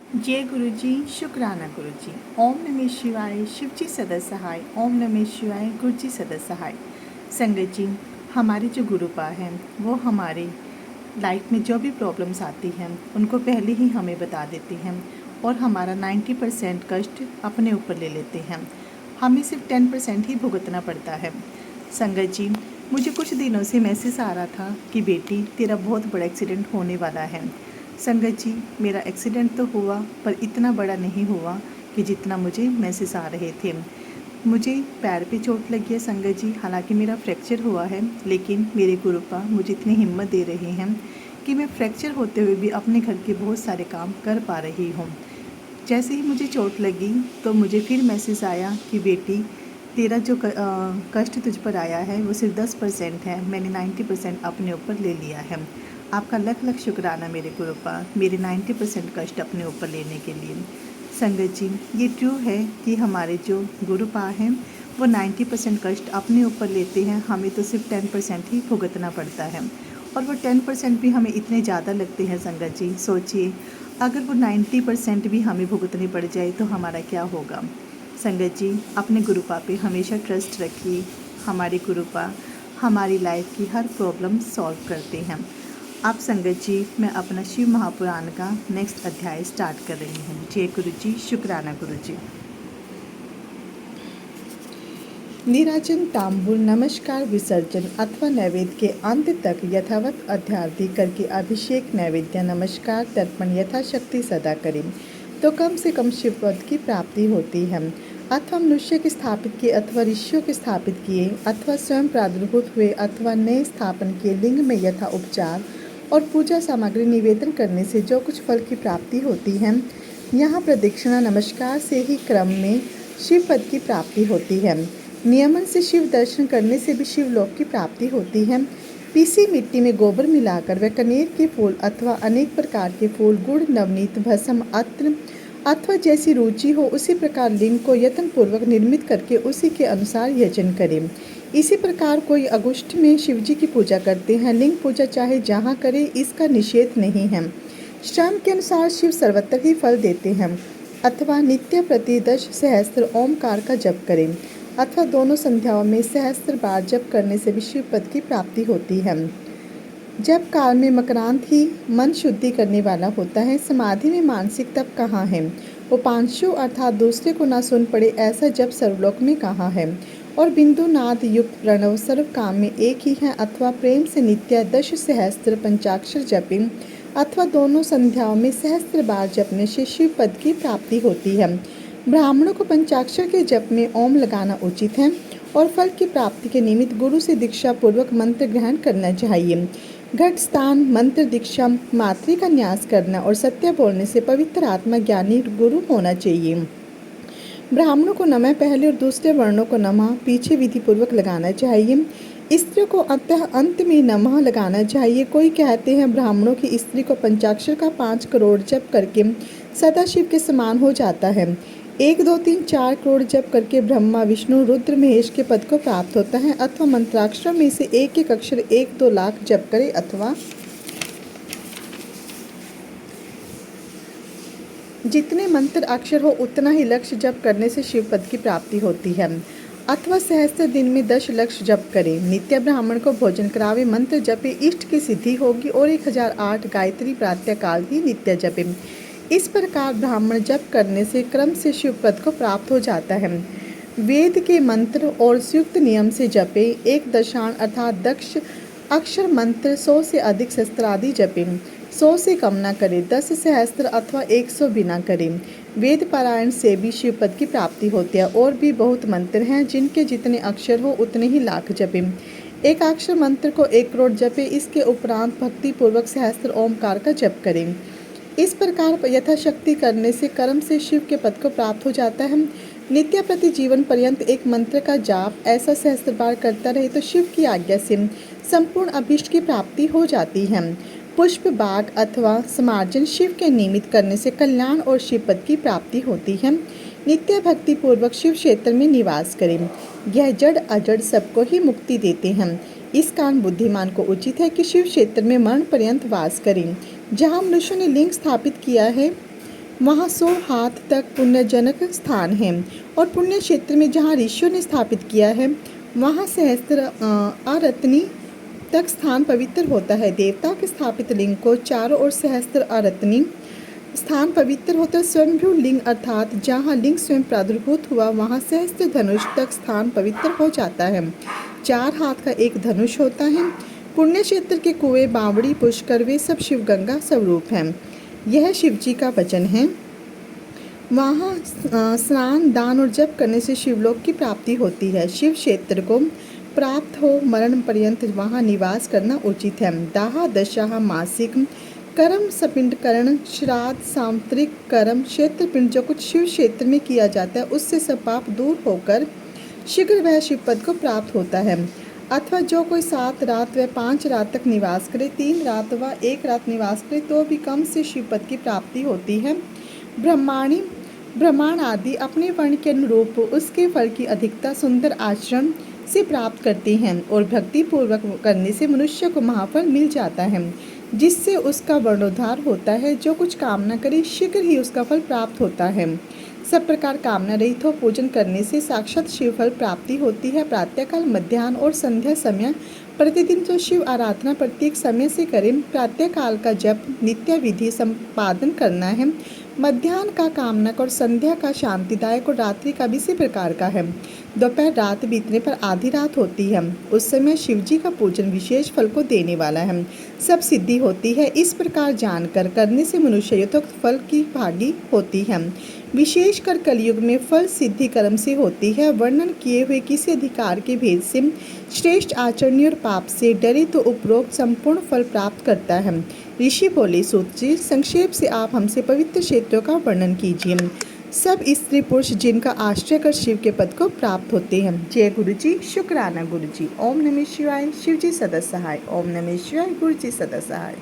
जय गुरु जी, शुक्राना गुरु जी। ओम नमः शिवाय, शिव जी सदा सहाय। ओम नमः शिवाय, गुरु जी सदा सहाय। संगत जी, हमारे जो गुरुपा हैं वो हमारे लाइफ में जो भी प्रॉब्लम्स आती हैं उनको पहले ही हमें बता देते हैं और हमारा 90% कष्ट अपने ऊपर ले लेते हैं। हमें सिर्फ 10% ही भुगतना पड़ता है। संगत जी, मुझे कुछ दिनों से मैसेज आ रहा था कि बेटी तेरा बहुत बड़ा एक्सीडेंट होने वाला है। संगत जी, मेरा एक्सीडेंट तो हुआ पर इतना बड़ा नहीं हुआ कि जितना मुझे मैसेज आ रहे थे। मुझे पैर पे चोट लगी है संगत जी, हालांकि मेरा फ्रैक्चर हुआ है, लेकिन मेरे गुरुपा मुझे इतनी हिम्मत दे रहे हैं कि मैं फ्रैक्चर होते हुए भी अपने घर के बहुत सारे काम कर पा रही हूँ। जैसे ही मुझे चोट लगी तो मुझे फिर मैसेज आया कि बेटी तेरा जो कष्ट तुझ पर आया है वो सिर्फ 10% है, मैंने 90% अपने ऊपर ले लिया है। आपका लख लख शुक्राना मेरे गुरुपा, मेरे 90% कष्ट अपने ऊपर लेने के लिए। संगत जी, ये ट्रू है कि हमारे जो गुरुपा हैं वो 90% कष्ट अपने ऊपर लेते हैं, हमें तो सिर्फ 10% ही भुगतना पड़ता है। और वो 10% भी हमें इतने ज़्यादा लगते हैं संगत जी। सोचिए, अगर वो 90% भी हमें भुगतनी पड़ जाए तो हमारा क्या होगा। संगत जी, अपने गुरुपा पे हमेशा ट्रस्ट रखिए। हमारे गुरुपा हमारी लाइफ की हर प्रॉब्लम सॉल्व करते हैं। आप संगत जी, मैं अपना शिव महापुराण का नेक्स्ट अध्याय स्टार्ट कर रही हूँ। जय गुरु जी, शुक्राना गुरु जी। नीराजन, तांबूल, नमस्कार, विसर्जन अथवा नैवेद्य के अंत तक यथावत अध्यार्ति करके अभिषेक, नैवेद्य, नमस्कार, तर्पण यथाशक्ति सदा करें तो कम से कम शिव पद की प्राप्ति होती है। अथवा मनुष्य के स्थापित किए अथवा ऋषियों के स्थापित किए अथवा स्वयं प्रादुर्भूत हुए अथवा नए स्थापन किए लिंग में यथा उपचार और पूजा सामग्री निवेदन करने से जो कुछ फल की प्राप्ति होती है, यहाँ प्रदक्षिणा नमस्कार से ही क्रम में शिव पद की प्राप्ति होती है। नियमन से शिव दर्शन करने से भी शिवलोक की प्राप्ति होती है। पीसी मिट्टी में गोबर मिलाकर व कनेर के फूल अथवा अनेक प्रकार के फूल, गुड़, नवनीत, भस्म, अत्र अथवा जैसी रुचि हो उसी प्रकार लिंग को यत्न पूर्वक निर्मित करके उसी के अनुसार यजन करें। इसी प्रकार कोई अगुष्ठ में शिवजी की पूजा करते हैं, लिंग पूजा चाहे जहाँ करे इसका निषेध नहीं है। श्रम के अनुसार शिव सर्वत्र ही फल देते हैं। अथवा नित्य प्रति 10 सहस्त्र ओमकार का जप करें अथवा दोनों संध्याओं में सहस्त्र बार जप करने से भी शिव पद की प्राप्ति होती है। जब काल में मकरांत ही मन शुद्धि करने वाला होता है, समाधि में मानसिक तप कहाँ है। उपांशु अर्थात दूसरे को ना सुन पड़े ऐसा जब सर्वलोक में कहाँ है। और बिंदु नाद युक्त प्रणव सर्व काम में एक ही है। अथवा प्रेम से नित्य 10 सहस्त्र पंचाक्षर जपें अथवा दोनों संध्याओं में सहस्त्र बार जपने से शिव पद की प्राप्ति होती है। ब्राह्मणों को पंचाक्षर के जप में ओम लगाना उचित है और फल की प्राप्ति के निमित्त गुरु से दीक्षा पूर्वक मंत्र ग्रहण करना चाहिए। घट स्थान, मंत्र दीक्षा, मातृ का न्यास करना और सत्य बोलने से पवित्र आत्मा ज्ञानी गुरु होना चाहिए। ब्राह्मणों को नमः पहले और दूसरे वर्णों को नमः पीछे विधि पूर्वक लगाना चाहिए। स्त्री को अंतः अंत में नमः लगाना चाहिए। कोई कहते हैं ब्राह्मणों की स्त्री को पंचाक्षर का 5 करोड़ जप करके सदाशिव के समान हो जाता है। 1 2 3 4 करोड़ जप करके ब्रह्मा, विष्णु, रुद्र, महेश के पद को प्राप्त होता है। अथवा मंत्राक्षर में से एक एक अक्षर 1-2 लाख जप करे अथवा जितने मंत्र अक्षर हो उतना ही लक्ष्य जप करने से शिव पद की प्राप्ति होती है। अथवा सहस्त्र दिन में 10 लक्ष्य जप करें। नित्य ब्राह्मण को भोजन करावे, मंत्र जपे, इष्ट की सिद्धि होगी और 1008 गायत्री प्रातः काल ही नित्य जपे। इस प्रकार ब्राह्मण जप करने से क्रम से शिव पद को प्राप्त हो जाता है। वेद के मंत्र और संयुक्त नियम से जपे। 1 दशाण अर्थात दक्ष अक्षर मंत्र 100 से अधिक शस्त्रादि जपें। 100 से कम न करें। 10 सहस्त्र अथवा 100 बिना करें। वेद पारायण से भी शिव पद की प्राप्ति होती है। और भी बहुत मंत्र हैं जिनके जितने अक्षर हो उतने ही लाख जपें। एक अक्षर मंत्र को 1 करोड़ जपे। इसके उपरांत भक्ति पूर्वक सहस्त्र ओमकार का जप करें। इस प्रकार यथाशक्ति करने से कर्म से शिव के पद को प्राप्त हो जाता है। नित्य प्रति जीवन पर्यंत एक मंत्र का जाप ऐसा सहस्त्र बार करता रहे तो शिव की आज्ञा से संपूर्ण अभीष्ट की प्राप्ति हो जाती है। पुष्प बाग अथवा समार्जन शिव के निमित्त करने से कल्याण और शिव पद की प्राप्ति होती है। नित्य भक्ति पूर्वक शिव क्षेत्र में निवास करें। यह जड़ अजड़ सबको ही मुक्ति देते हैं। इस कारण बुद्धिमान को उचित है कि शिव क्षेत्र में मरण पर्यंत वास करें। जहाँ मनुष्यों ने लिंग स्थापित किया है वहाँ 100 हाथ तक पुण्यजनक स्थान है और पुण्य क्षेत्र में जहाँ ऋषियों ने स्थापित किया है वहाँ सहस्त्र आरत्नी तक स्थान पवित्र होता है। देवता के स्थापित लिंग को चारों ओर सहस्त्र आरत्नी स्थान पवित्र होता है। स्वयंभू लिंग अर्थात जहाँ लिंग स्वयं प्रादुर्भूत हुआ वहाँ सहस्त्र धनुष तक स्थान पवित्र हो जाता है। 4 हाथ का एक धनुष होता है। पुण्य क्षेत्र के कुएं, बावड़ी, पुष्कर वे सब शिव गंगा स्वरूप हैं। यह शिव जी का वचन है। वहाँ स्नान, दान और जप करने से शिवलोक की प्राप्ति होती है। शिव क्षेत्र को प्राप्त हो मरण पर्यंत वहाँ निवास करना उचित है। दाह, दशा, मासिक कर्म, सपिंडकरण, श्राद्ध, सामुद्रिक कर्म, क्षेत्र पिंड जो कुछ शिव क्षेत्र में किया जाता है उससे सब पाप दूर होकर शीघ्र वह शिव पद को प्राप्त होता है। अथवा जो कोई 7 रात व 5 रात तक निवास करे, 3 रात व 1 रात निवास करे तो भी कम से शिव पद की प्राप्ति होती है। ब्रह्मांड आदि अपने वर्ण के अनुरूप उसके फल की अधिकता सुंदर आश्रम से प्राप्त करते हैं और भक्ति पूर्वक करने से मनुष्य को महाफल मिल जाता है जिससे उसका वर्णोद्धार होता है। जो कुछ कामना करे शीघ्र ही उसका फल प्राप्त होता है। सब प्रकार कामना रहित हो पूजन करने से साक्षात शिव फल प्राप्ति होती है। प्रातःकाल, मध्याह्न और संध्या समय प्रतिदिन तो शिव आराधना प्रत्येक समय से करें। प्रातःकाल का जप नित्य विधि संपादन करना है। मध्याह्न का कामनक और संध्या का शांतिदायक और रात्रि का भी इसी प्रकार का है। दोपहर रात बीतने पर आधी रात होती है, उस समय शिव जी का पूजन विशेष फल को देने वाला है, सब सिद्धि होती है। इस प्रकार जानकर करने से मनुष्य तो फल की भागी होती है। विशेषकर कलयुग में फल सिद्धि कर्म से होती है। वर्णन किए हुए किसी अधिकार के भेद से श्रेष्ठ आचरण और पाप से डरे तो उपरोक्त संपूर्ण फल प्राप्त करता है। ऋषि बोले, सूत जी संक्षेप से आप हमसे पवित्र क्षेत्रों का वर्णन कीजिए। सब स्त्री पुरुष जिनका आश्रय कर शिव के पद को प्राप्त होते हैं। जय गुरु जी, शुक्राना गुरु जी। ओम नमः शिवाय। शिव जी सदा सहाय। ओम नमः शिवाय। गुरु जी सदा सहाय।